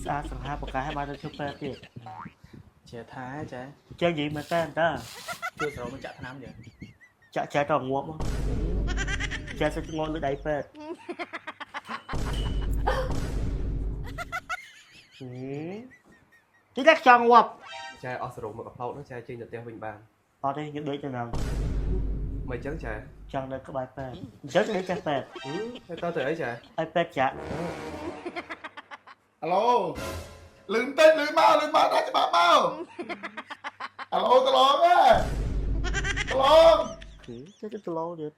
ស្អាតសង្ហាបកាឲ្យបានទៅជួយពេទ្យទៀតជាថាចាចេះនិយាយមែនតើជួយស្រោមកចាក់ថ្នាំយើងចាក់ចែកទៅងាប់ចេះសិចងល់លើដៃពេទ្យទីតែចង់ងាប់ចែអស់សរុបមកកផ្លោកនោះចែចេញទៅផ្ទះវិញបានអត់ទេខ្ញុំដូចទៅហ្នឹងមិនចឹងចែចង់នៅក្បែរពេទ្យអញ្ចឹងទៅចាស់ពេទ្យហើយតើទៅអីចែឲ្យពេទ្យចាក់អាឡូលឺតិចលឺមកដាក់ច្បាប់មកអាឡូតឡងហ៎តឡងទៅតឡងទៀត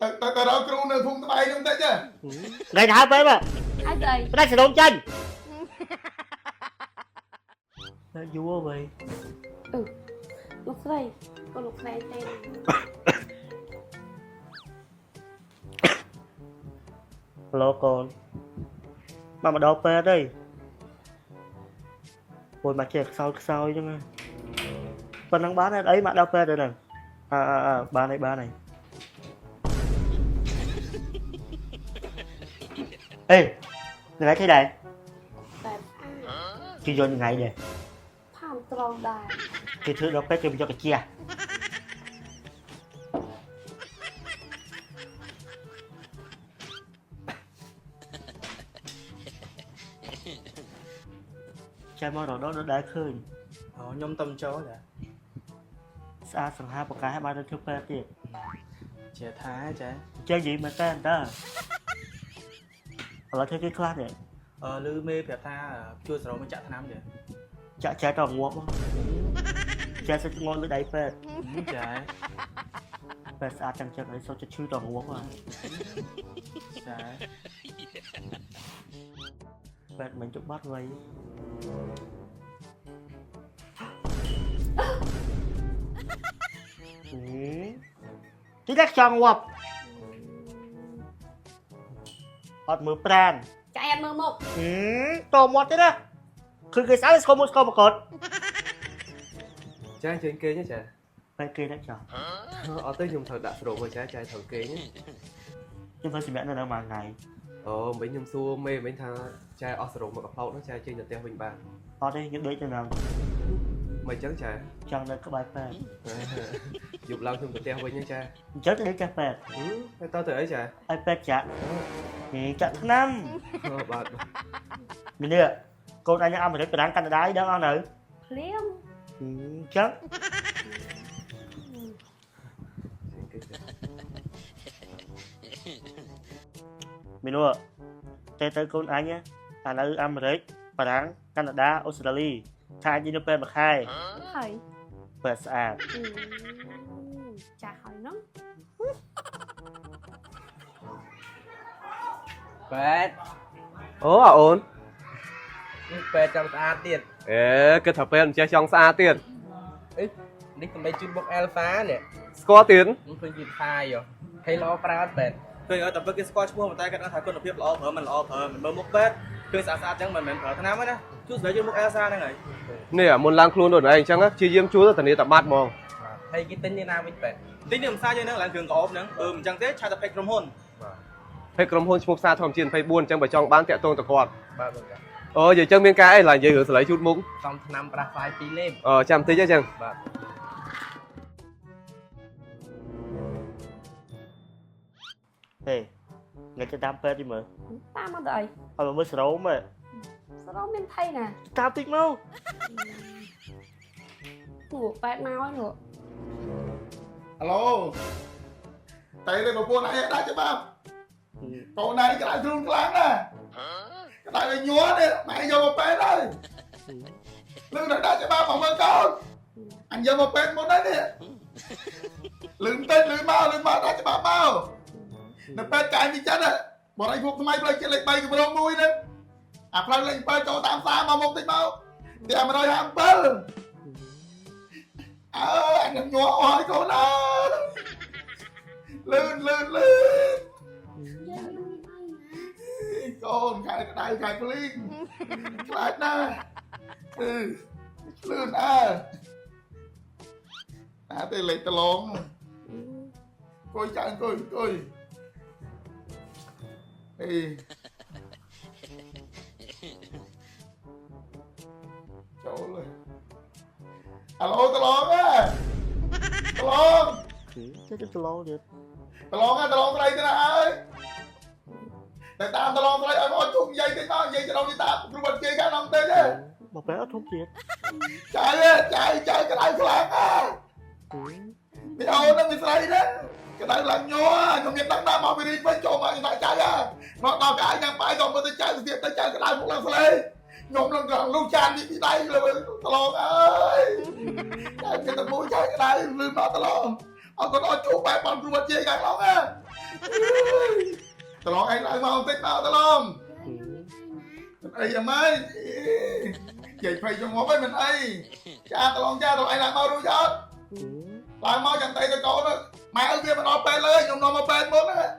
ទៅរកគ្រូនៅភូមិត្បែងនោះតិចថ្ងៃណាពេទ្យបាទអីស្អីផ្ដាច់សរងចាញ់តែយូរវិញលោកស្រីក៏លោកស្រីទេលោកកូនមកដល់ពេទ្យទេពួយមកចេះខ្សោយចឹងប៉ុណ្ណឹងបានអីមកដល់ពេទ្យទៅហ្នឹងបានហើយអេថ្ងៃគេដែរតែគេយកថ្ងៃដែរផាមត្រង់ដែរគេធ្វើដល់ពេទ្យគេយកកាជះចែមករដល់ដែរឃើញខ្ញុំទៅចូលចាស្អាតសង្ហាបកាឲ្យបានទៅធ្វើពេទ្យទៀតជាថាចាចេះនិយាយមែនតើឥឡូវធ្វើគេខ្លះនេះលឺមេប្រាប់ថាជួយស្រោមកចាក់ថ្នាំយើងចាក់ចែកទៅងាប់ចេះសិចងល់លើដៃពេទ្យចាពេទ្យស្អាតចឹងឲ្យសុខចិត្តឈឺទៅងាប់ចាពេទ្យមិនជប់បាត់វៃទីតែចង់ងាប់អត់មើលប្រានចាអត់មើលមុខតមាត់ទេណាគឺគេស្អើស្គមមកកត់ចែចេញគេងចាពេលគេដាក់ចោលអត់ទេខ្ញុំត្រូវដាក់សរុបមកចែត្រូវគេងខ្ញុំធ្វើសម្រាប់នៅមួយថ្ងៃអូមិញខ្ញុំសួរមេមិញថាចែអស់សរុបមកកផ្លោកនោះចែចេញទៅផ្ទះវិញបានអត់ទេខ្ញុំដូចទៅហ្នឹងមិនចឹងចែចង់នៅក្បែរពេទ្យយប់ឡើងខ្ញុំទៅផ្ទះវិញហ្នឹងចាអញ្ចឹងទៅចាស់ពេទ្យហើយតើទៅអីចាឲ្យពេទ្យចាក់ចាក់ថ្នាំបាទមីនេះកូនអញអាមេរិកបារាំងកាណាដាដឹងអស់នៅភ្លាមអញ្ចឹងមីនោះទៅកូនអញឥឡូវអាមេរិកបារាំងកាណាដាអូស្ត្រាលីថាអញនៅពេទ្យមួយខែហើយពេទ្យស្អាតចាស់ហើយហ្នឹងពេទ្យអូអូននេះពេទ្យចង់ស្អាតទៀតគិតថាពេទ្យមិនចេះចង់ស្អាតទៀតនេះដើម្បីជូនបុកអែលហ្វានេះស្គាល់ទៀតខ្ញុំឃើញគេថាយហើយល្អប្រើអត់ពេទ្យឃើញឲ្យតែពឹកគេស្គាល់ឈ្មោះប៉ុន្តែគាត់ថាគុណភាពល្អប្រើមិនល្អប្រើមិនមើលមុខពេទ្យឃើញស្អាតចឹងមិនមែនប្រើថ្នាំទេណាជួយស្ដីយើងមុខអែលហ្វាហ្នឹងហើយនេះមុនឡើងខ្លួនដូចឯងអញ្ចឹងព្យាយាមជួលទៅធានាតែបាត់ហ្មងហើយគេទិញនេះណាវិញពេទ្យទិញនេះផ្សារយើងហ្នឹងឡើងគ្រឿងក្អមហ្នឹងអញ្ចឹងទេឆាតតែពេកក្រុមហ៊ុនភេកក្រុមហ៊ុនឈ្មោះផ្សារធម្មជាតិ24អញ្ចឹងបើចង់បានតាក់ទងទៅគាត់បាទអូនិយាយអញ្ចឹងមានការអីឡើយនិយាយរឿងស្រីជូតមុខសំថ្នាំប្រាស់ហ្វាយ2លេបចាំតិចអញ្ចឹងបាទហេថ្ងៃទៅតាមពេទ្យđiមើលតាមមកទៅអីឲ្យមើលសរោមសរោមមានថៃណាតាមតិចមកនោះពេទ្យមកហើយនោះអាឡូទៅប្រពន្ធឯងដាក់ច្បាប់កូនឯងក្តៅទ្រូងខ្លាំងណាស់ក្តៅឲ្យញ័រនេះម៉ែយកមកពេទ្យហើយលឺដាក់ច្បាប់មកមើលកូនអញយកមកពេទ្យមុនហើយនេះលឺតិចលឺមកដាក់ច្បាប់មកនៅពេទ្យកែវិចិត្របរិយភោគថ្មីផ្លូវជាតិលេខ3គម្រោង1នេះអាផ្លូវលេខ7ចូលតាមផ្សារមកមុខតិចមកទី157អញញ័រអស់ហើយកូនអើលឿនកូនខែក្តៅខែភ្លីងខ្លាចណាស់លឿនតែលេខតឡងអង្គុយចាអង្គុយ alo tao lon á tao lon Chết tao lo thiệt. tao lon cái đây thế nào ơi tại tao lon cái đây ơi chung dây cái đó dây cho đâu đi tao luôn bên kia cái nông tên chứ Mà bé không thiệt. chạy cái đây cái làng á đi đâu nó bị say đó cái đây là nhua nhung nhận đắng đá mà bị đi với chỗ mà người ta chạy à nó cái nhang phải còn mới chạy thì tới chạy cái đây một lần say nhung lần gần lưu chan đi đây là tao lon ơi chạy cái tao muốn chạy cái đây lưu nó tao lon còn nói chú bạn bằng luôn bên kia càng lon á tao lon anh lại mau tích nào tao lon đây giờ mới vậy phải cho ngó với mình ấy cha tao anh lại mau đuôi gió lại mau chẳng tay tao cổ nó mẹ ở kia mà nó bê lên nhung nó mà bê muốn á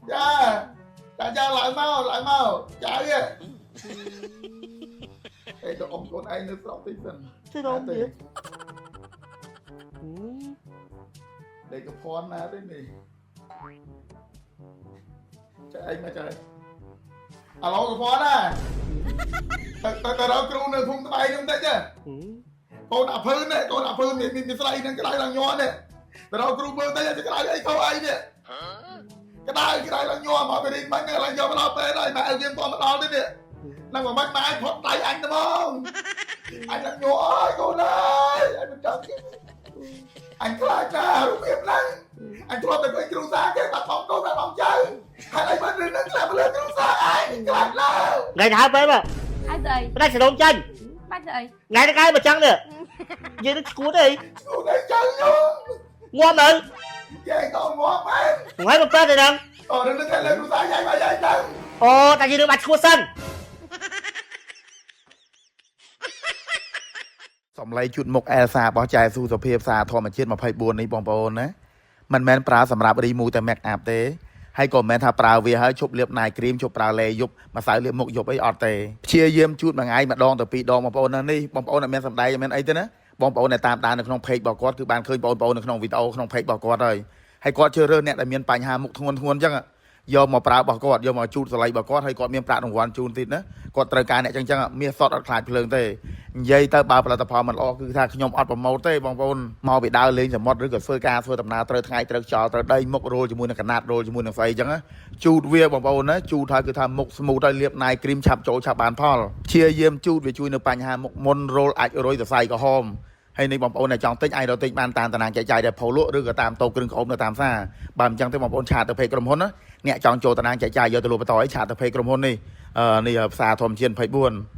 cha lại mau chạy kìa đây tao ông con anh nó sống tinh thần Chết không thiệt. đây cái phone nào thế này chạy anh mà chạy alo cái phone à tao đâu kêu nơi phun tay không thấy chứ con đạp hơn này mình slay nên cái đây là nhon này tao đâu kêu mưa tay cái đây không ai nè cái đây là nhon mà phải đi bánh này là nhon mà nó tới đây mà em con mà nó thế nè năng mà bánh mai phốt tay anh đúng không anh là nhon ơi con ơi anh mình chờ anh có lại ra đúng hiệp năng anh cho tôi cái kêu xa cái tập bóng câu ra bóng chơi hai đây bên rừng nó làm lên kêu xa anh lại nào Ngày nào bé mà. Ai dậy? Cái này sẽ đốn chân. Bắt dậy. Ngày cái mà chăng nè. Vậy nó cuốn đi. cô đây chơi luôn Ngon rồi. về còn ngon mà Ngoài một tên rồi nè. đừng lên lên kêu xa vậy mà vậy chân Ồ, tại vì nó bạch cua xanh. សំឡេងជូតមុខអែលសារបស់ចែស៊ូសុភាពសាធម្មជាតិ24នេះបងប្អូនណាមិនមែនប្រើសម្រាប់រីមូតែ make up ទេហើយក៏មិនមែនថាប្រើវាហើយជប់លាបណៃគ្រីមជប់ប្រើលេយប់ម្សៅលាបមុខយប់អីអត់ទេព្យាយាមជូតមួយថ្ងៃម្ដងទៅពីរដងបងប្អូនណានេះបងប្អូនអត់មានសម្ដែងមិនអីទេណាបងប្អូនដែលតាមដាននៅក្នុង page របស់គាត់គឺបានឃើញបងប្អូននៅក្នុងវីដេអូក្នុង page របស់គាត់ហើយគាត់ជ្រើសរើសអ្នកដែលមានបញ្ហាមុខធ្ងន់អញ្ចឹងយកមកប្រើរបស់គាត់យកមកជូតសលៃរបស់គាត់ហើយគាត់មានប្រាក់រង្វាន់ជូនទៀតណាគាត់ត្រូវការអ្នកចឹងមាសសតអត់ខ្លាចភ្លើងទេនិយាយទៅបើផលិតផលមិនល្អគឺថាខ្ញុំអត់ប្រម៉ូទទេបងប្អូនមកពីដើរលេងសមុទ្រឬក៏ធ្វើការធ្វើដំណើរត្រូវថ្ងៃត្រូវខ្យល់ត្រូវដីមុខរោលជាមួយនឹងកណាត់រោលជាមួយនឹងស្អីចឹងណាជូតវាបងប្អូនណាជូតហើយគឺថាមុខស្មូទហើយលាបណៃគ្រីមឆាប់ចូលឆាប់បានផលព្យាយាមជូតវាជួយនៅបញ្ហាមុខមុនរោលអាចរុយសរសៃក្រហមហើយនេះបងប្អូនដែលចង់ទិញអាចរកទិញបានតាមតារាងចែកចាយដែលផុសលក់ឬក៏តាមតូបគ្រឿងក្អមនៅតាមផ្សារបើមិនចឹងទេបងប្អូនឆាតទៅពេកក្រុមហ៊ុនណាអ្នកចង់ចូលតារាងចែកចាយយកទៅលក់បន្តឲ្យឆាតទៅពេកក្រុមហ៊ុននេះនេះផ្សារធម្មជាតិ24